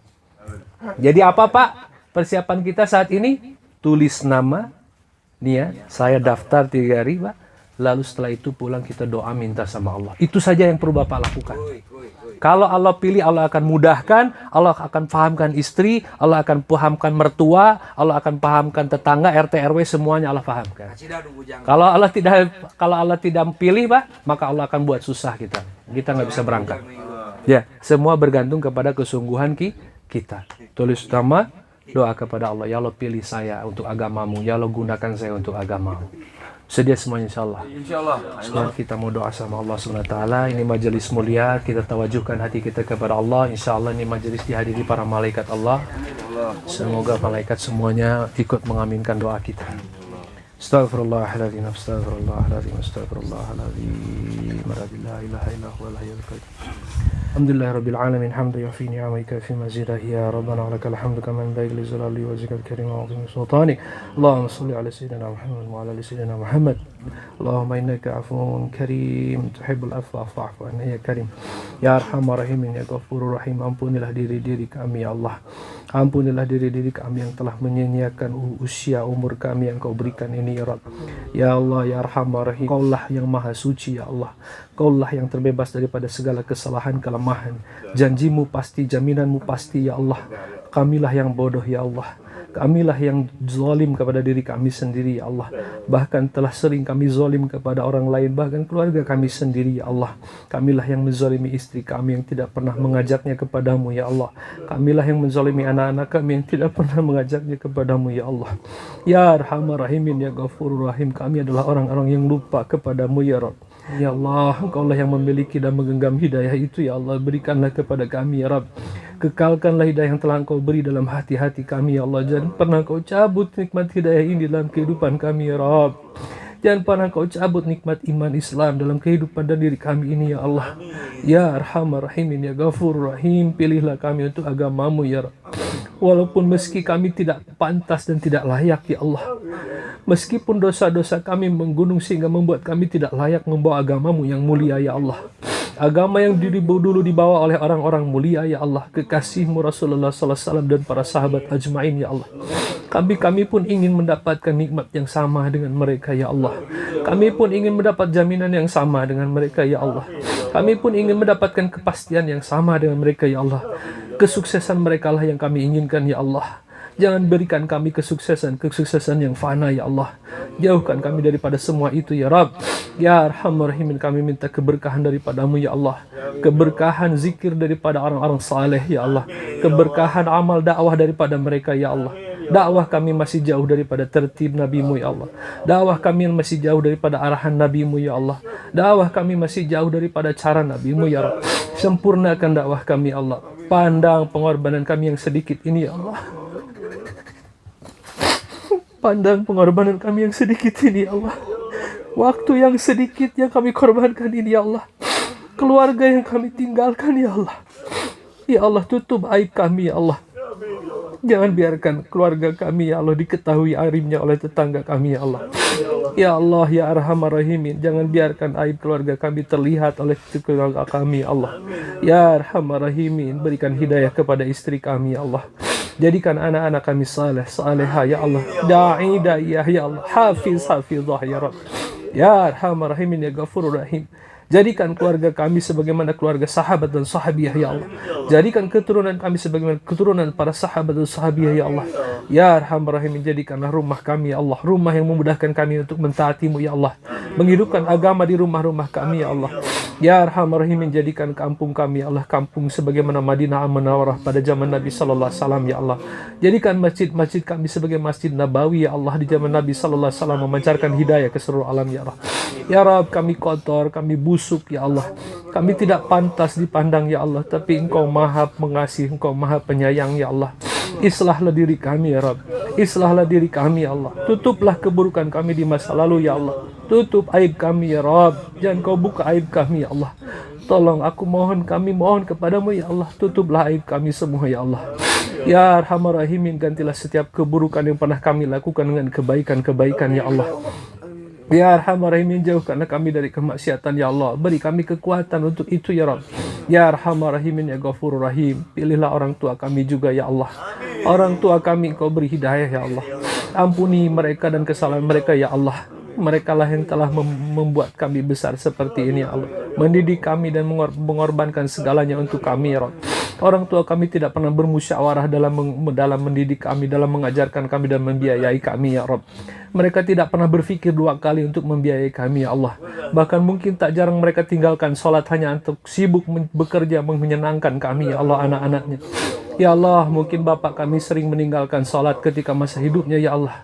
Jadi apa Pak persiapan kita saat ini? Tulis nama. Nih ya, saya daftar 3 hari Pak. lalu setelah itu pulang kita doa minta sama Allah. Itu saja yang perlu Bapak lakukan. Kalau Allah pilih, Allah akan mudahkan, Allah akan pahamkan istri, Allah akan pahamkan mertua, Allah akan pahamkan tetangga, RT RW, semuanya Allah pahamkan. Kalau Allah tidak pilih, Pak, maka Allah akan buat susah kita. Kita nggak bisa berangkat. Ya, semua bergantung kepada kesungguhan kita. Tulis nama, doa kepada Allah. Ya Allah, pilih saya untuk agamamu. Ya Allah, gunakan saya untuk agamamu. Sedia semuanya insyaallah. Sekarang kita mau doa sama Allah SWT. Ini majelis mulia, kita tawajuhkan hati kita kepada Allah. Insyaallah ini majelis dihadiri para malaikat Allah. Semoga malaikat semuanya ikut mengaminkan doa kita. Astaghfirullahaladzim, astaghfirullahaladzim, astaghfirullahaladzim. La ilaha illa huwal hayyul qayyum. Alhamdulillah rabbil alamin, hamdan yufi ni'amika fi mazidah ya rabbana wa lakal hamdu kama yanbaghi li jalali wajhikal karim wa 'azimi sultanik. Allahumma shalli ala sayyidina Muhammad wa ala ali sayyidina Muhammad. Allahumma innaka 'afuwun karim tuhibbul 'afwa fa'fu 'anna ya karim. Ya arhamar rahimin ya ghafurur rahim, ampunilah diri kami ya Allah. Ampunilah diri kami yang telah menyia-nyiakan usia umur kami yang Kau berikan ini ya Rabb. Ya Allah ya arhamar rahim, Kaulah yang maha suci ya Allah. Kaulah yang terbebas daripada segala kesalahan kelemahan. Janjimu pasti, jaminanmu pasti ya Allah. Kamilah yang bodoh ya Allah. Kamilah yang zalim kepada diri kami sendiri ya Allah. Bahkan telah sering kami zalim kepada orang lain, bahkan keluarga kami sendiri ya Allah. Kamilah yang menzalimi istri kami yang tidak pernah mengajaknya kepadamu ya Allah. Kamilah yang menzalimi anak-anak kami yang tidak pernah mengajaknya kepadamu ya Allah. Ya Arhamar Rahimin ya Ghafurur Rahim, kami adalah orang-orang yang lupa kepadamu ya Rabb. Ya Allah, Engkaulah yang memiliki dan menggenggam hidayah itu ya Allah. Berikanlah kepada kami ya Rabb. Kekalkanlah hidayah yang telah Engkau beri dalam hati-hati kami ya Allah. Jangan pernah Kau cabut nikmat hidayah ini dalam kehidupan kami ya Rabb. Jangan pernah Kau cabut nikmat iman Islam dalam kehidupan dan diri kami ini ya Allah. Ya Arhamar Rahimin ya Ghafurur Rahim, pilihlah kami untuk agamamu ya Rabb. Walaupun meski kami tidak pantas dan tidak layak ya Allah. Meskipun dosa-dosa kami menggunung sehingga membuat kami tidak layak membawa agamamu yang mulia ya Allah. Agama yang dulu dibawa oleh orang-orang mulia ya Allah. Kekasihmu Rasulullah SAW dan para sahabat ajmain ya Allah. Kami pun ingin mendapatkan nikmat yang sama dengan mereka ya Allah. Kami pun ingin mendapat jaminan yang sama dengan mereka ya Allah. Kami pun ingin mendapatkan kepastian yang sama dengan mereka ya Allah. Kesuksesan mereka lah yang kami inginkan ya Allah. Jangan berikan kami kesuksesan yang fana ya Allah. Jauhkan kami daripada semua itu ya Rabb. Ya Arhamar Rahimin, kami minta keberkahan daripadamu ya Allah. Keberkahan zikir daripada orang-orang saleh ya Allah. Keberkahan amal dakwah daripada mereka ya Allah. Dakwah kami masih jauh daripada tertib Nabi-Mu ya Allah. Dakwah kami masih jauh daripada arahan Nabi-Mu ya Allah. Dakwah kami masih jauh daripada cara Nabi-Mu ya Rabb. Sempurnakan dakwah kami ya Allah. Pandang pengorbanan kami yang sedikit ini ya Allah. Pandang pengorbanan kami yang sedikit ini ya Allah. Waktu yang sedikit yang kami korbankan ini ya Allah. Keluarga yang kami tinggalkan ya Allah. Ya Allah, tutup aib kami ya Allah. Jangan biarkan keluarga kami ya Allah diketahui aibnya oleh tetangga kami ya Allah. Ya Allah ya Arhamar Rahimin, jangan biarkan aib keluarga kami terlihat oleh keluarga kami ya Allah. Ya Arhamar Rahimin, berikan hidayah kepada istri kami ya Allah. Jadikan anak-anak kami salehah ya Allah. Da'iyah ya Allah. Hafizah ya Rabb. Ya Arhamar Rahimin ya Ghafurur Rahim. Jadikan keluarga kami sebagaimana keluarga sahabat dan sahabiah ya Allah. Jadikan keturunan kami sebagaimana keturunan para sahabat dan sahabiah ya Allah. Ya Arhamar Rahimin, jadikanlah rumah kami ya Allah, rumah yang memudahkan kami untuk mentaati-Mu ya Allah. Menghidupkan agama di rumah-rumah kami ya Allah. Ya Arhamar Rahimin, jadikan kampung kami ya Allah kampung sebagaimana Madinah Al-Munawwarah pada zaman Nabi sallallahu alaihi wasallam ya Allah. Jadikan masjid-masjid kami sebagai Masjid Nabawi ya Allah di zaman Nabi sallallahu alaihi wasallam, memancarkan hidayah ke seluruh alam ya Allah. Ya Rabb, kami kotor, kami busuk ya Allah. Kami tidak pantas dipandang ya Allah, tapi Engkau Maha Pengasih, Engkau Maha Penyayang ya Allah. Islahlah diri kami ya Rabb. Islahlah diri kami ya Allah. Tutuplah keburukan kami di masa lalu ya Allah. Tutup aib kami ya Rabb. Jangan Kau buka aib kami ya Allah. Tolong kami mohon kepadamu ya Allah. Tutuplah aib kami semua ya Allah. Ya Arhamar Rahimin, gantilah setiap keburukan yang pernah kami lakukan dengan kebaikan-kebaikan ya Allah. Ya Arhamar Rahimin, jauhkanlah kami dari kemaksiatan ya Allah. Beri kami kekuatan untuk itu ya Rabb. Ya Arhamar Rahimin ya Ghafurur Rahim, pilihlah orang tua kami juga ya Allah. Orang tua kami Engkau beri hidayah ya Allah. Ampuni mereka dan kesalahan mereka ya Allah. Mereka lah yang telah membuat kami besar seperti ini ya Allah, mendidik kami dan mengorbankan segalanya untuk kami ya Rabb. Orang tua kami tidak pernah bermusyawarah dalam mendidik kami, dalam mengajarkan kami dan membiayai kami ya Rabb. Mereka tidak pernah berpikir dua kali untuk membiayai kami ya Allah. Bahkan mungkin tak jarang mereka tinggalkan sholat hanya untuk sibuk bekerja menyenangkan kami ya Allah, anak-anaknya. Ya Allah, mungkin bapak kami sering meninggalkan sholat ketika masa hidupnya ya Allah,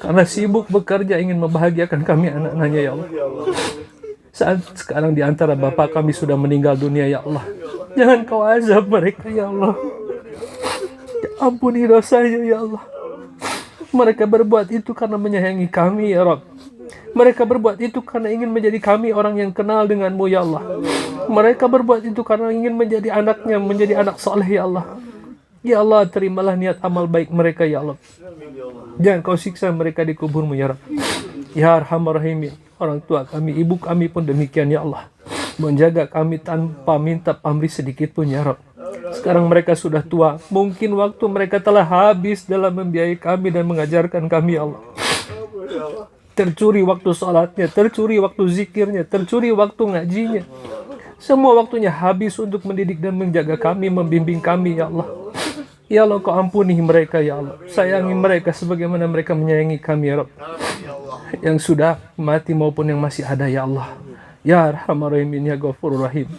karena sibuk bekerja ingin membahagiakan kami anak-anaknya ya Allah. Saat sekarang di antara bapak kami sudah meninggal dunia ya Allah, jangan kau azab mereka ya Allah. Ampuni dosanya ya Allah. Mereka berbuat itu karena menyayangi kami ya Rabb. Mereka berbuat itu karena ingin menjadi kami orang yang kenal denganmu ya Allah. Mereka berbuat itu karena ingin menjadi anaknya, menjadi anak soleh ya Allah. Ya Allah, terimalah niat amal baik mereka ya Allah. Jangan kau siksa mereka di kuburmu ya Rabb. Ya Arhamar Rahimin, orang tua kami, ibu kami pun demikian ya Allah, menjaga kami tanpa minta pamrih sedikit pun ya Rabb. Sekarang mereka sudah tua, mungkin waktu mereka telah habis dalam membiayai kami dan mengajarkan kami ya Allah. Tercuri waktu sholatnya, tercuri waktu zikirnya, tercuri waktu ngajinya. Semua waktunya habis untuk mendidik dan menjaga kami, membimbing kami ya Allah. Ya Allah, kau ampuni mereka ya Allah. Sayangi mereka sebagaimana mereka menyayangi kami ya Rabb. Yang sudah mati maupun yang masih ada ya Allah. Ya Arhamar Rahimin, ya Ghafurur Rahim.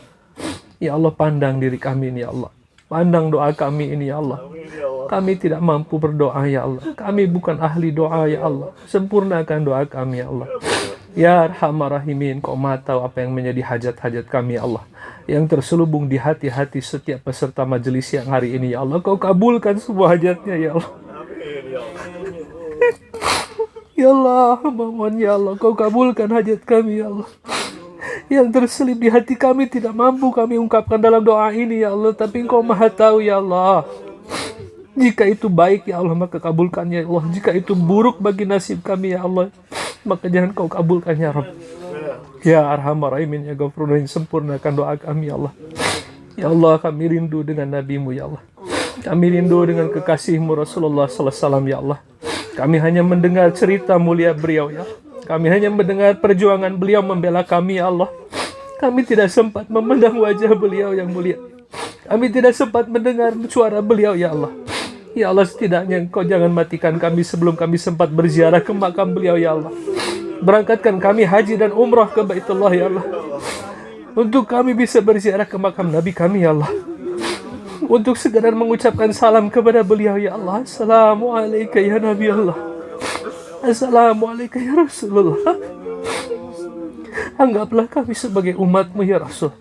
Ya Allah, pandang diri kami ini ya Allah. Pandang doa kami ini ya Allah. Kami tidak mampu berdoa ya Allah. Kami bukan ahli doa ya Allah. Sempurnakan doa kami ya Allah. Ya Arhamar Rahimin, kau maha tahu apa yang menjadi hajat-hajat kami ya Allah, yang terselubung di hati-hati setiap peserta majelis yang hari ini ya Allah. Kau kabulkan semua hajatnya ya Allah. Ya Allah, mohon ya Allah, kau kabulkan hajat kami ya Allah. Yang terselip di hati kami tidak mampu kami ungkapkan dalam doa ini ya Allah, tapi Engkau maha tahu ya Allah. Jika itu baik ya Allah, maka kabulkannya ya Allah. Jika itu buruk bagi nasib kami ya Allah, maka jangan kau kabulkan ya Rabb. Ya Arhamar Rahimin, ya Ghafurur Rahim, sempurnakan doa kami ya Allah. Ya Allah, kami rindu dengan Nabi-Mu ya Allah. Kami rindu dengan kekasih-Mu Rasulullah sallallahu alaihi wasallam ya Allah. Kami hanya mendengar cerita mulia beliau ya. Kami hanya mendengar perjuangan beliau membela kami ya Allah. Kami tidak sempat memandang wajah beliau yang mulia. Kami tidak sempat mendengar suara beliau ya Allah. Ya Allah, setidaknya Engkau jangan matikan kami sebelum kami sempat berziarah ke makam beliau ya Allah. Berangkatkan kami haji dan umrah ke Baitullah ya Allah, untuk kami bisa berziarah ke makam Nabi kami ya Allah, untuk sekedar mengucapkan salam kepada beliau ya Allah. Assalamualaikum ya Nabi Allah. Assalamualaikum ya Rasulullah. Anggaplah kami sebagai umat-Mu ya Rasul.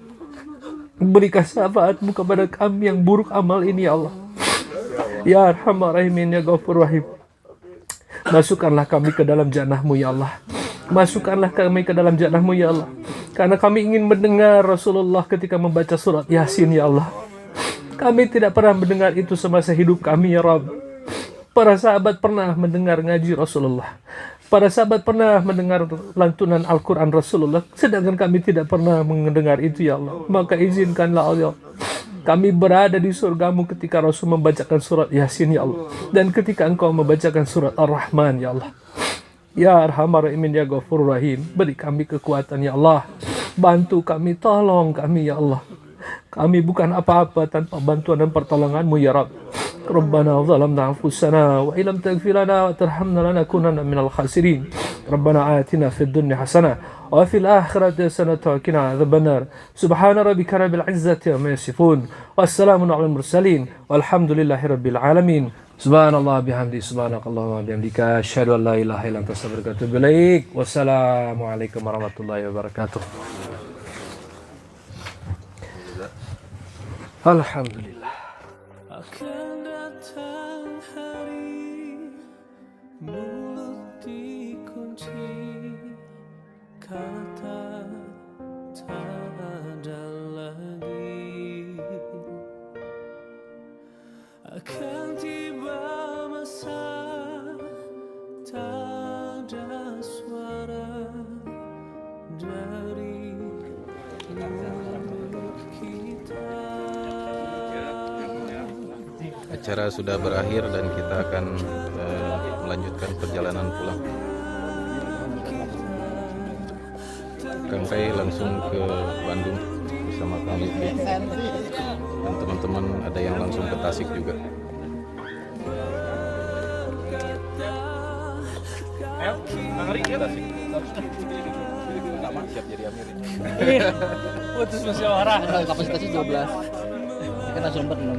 Berikan syafaat-Mu kepada kami yang buruk amal ini ya Allah. Ya Arhamar Rahimin, ya Ghafurur Rahim. Masukkanlah kami ke dalam jannah-Mu ya Allah. Masukkanlah kami ke dalam jannah-Mu ya Allah. Karena kami ingin mendengar Rasulullah ketika membaca surat Yasin ya Allah. Kami tidak pernah mendengar itu semasa hidup kami ya Rabb. Para sahabat pernah mendengar ngaji Rasulullah. Para sahabat pernah mendengar lantunan Al-Quran Rasulullah. Sedangkan kami tidak pernah mendengar itu ya Allah. Maka izinkanlah Allah, kami berada di surga-Mu ketika Rasul membacakan surat Yasin ya Allah, dan ketika Engkau membacakan surat Ar-Rahman ya Allah. Ya Arhamar Rahimin, ya Ghafurur Rahim, beri kami kekuatan ya Allah. Bantu kami, tolong kami ya Allah. Kami bukan apa-apa tanpa bantuan dan pertolongan-Mu ya Rabb. Rabbana zalamna anfusana wa illam taghfir lana wa tarhamna lanakunanna minal khasirin. Rabbana atina fid dunya hasanah wa fil akhirati hasanah wa qina adzabannar. Subhana rabbika rabbil izzati amma yasifun. Wassalamun alal mursalin walhamdulillahi rabbil alamin. Subhanallah bihamdi, subhanakallahumma bihamdika, asyhadu an la ilaha illa anta astaghfiruka wa atubu ilaik. Wassalamualaikum warahmatullahi wabarakatuh. Alhamdulillah. Akan datang hari mulut dikunci, kata tak ada lagi. Akan tiba masa tak ada suara dari mulut kita. Acara sudah berakhir dan kita akan melanjutkan perjalanan pulang. Kang Ray langsung ke Bandung bersama Kang Yuki. Dan teman-teman ada yang langsung ke Tasik juga. Ayo, Kang Ri, ya Tasik. Lama siap jadi amir. Putus musyawarah. Kapasitasnya 12. Ini kan langsung belum.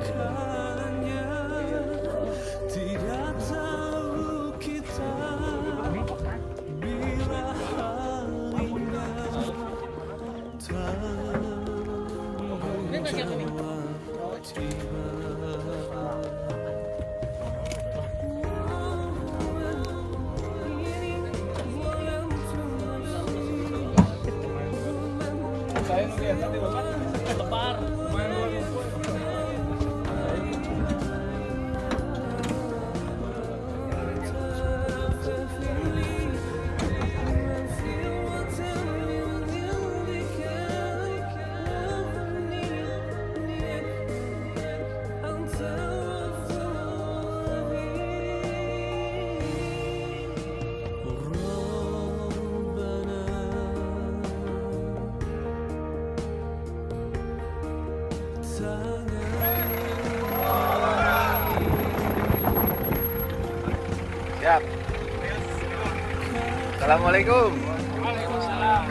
Saya lihat tadi Bapak lebar. Siap. Assalamualaikum. Waalaikumsalam.